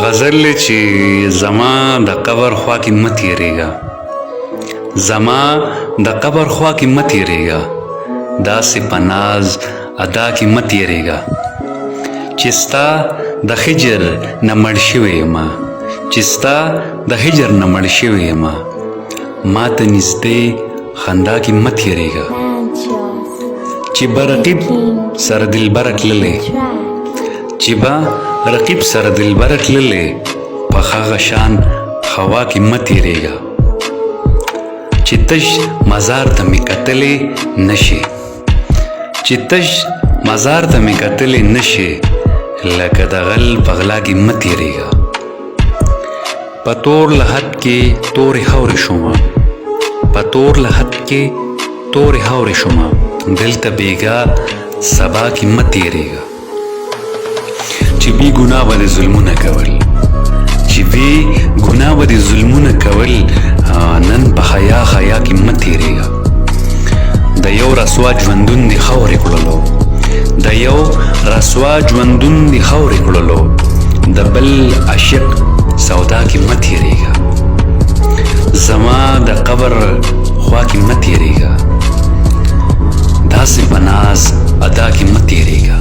غزل چې زما د قبر خوا کې مه تېرېږه، زما د قبر خوا کې مه تېرېږه، داسې په ناز ادا کې مه تېرېږه چې ستا د هجر نه مړ شوی یمه، چې ستا د هجر نه مړ شوی یمه، ما ته نږدې خندا کې مه تېرېږه چې به رقیب سره دلبره تللی، چې به رقیب سره دلبره تللی، په هغه شان هوا کې مه تېرېږه چې تش مزار ته مې کتلی نشي، چې تش مزار ته مې کتلی نشي، لکه د غل په غلا کې مه تېرېږه. په تور لحد کې تورې هورې شومه، په تور لحد کې تورې هورې شومه، دلته بېګا سبا کې مه تېرېږه چې بې ګناه به دې ظلمونه کول، چې بې ګناه به دې ظلمونه کول، نن په حیا حیا کې مه تېرېږه. د یو رسوا ژوندون دې خاورې کړلو، د یو رسوا ژوندون دې خاورې کړلو، د بل عاشق سودا کې مه تېرېږه، زما د قبر خوا کې مه تېرېږه، داسې په ناز ادا کې مه تېرېږه.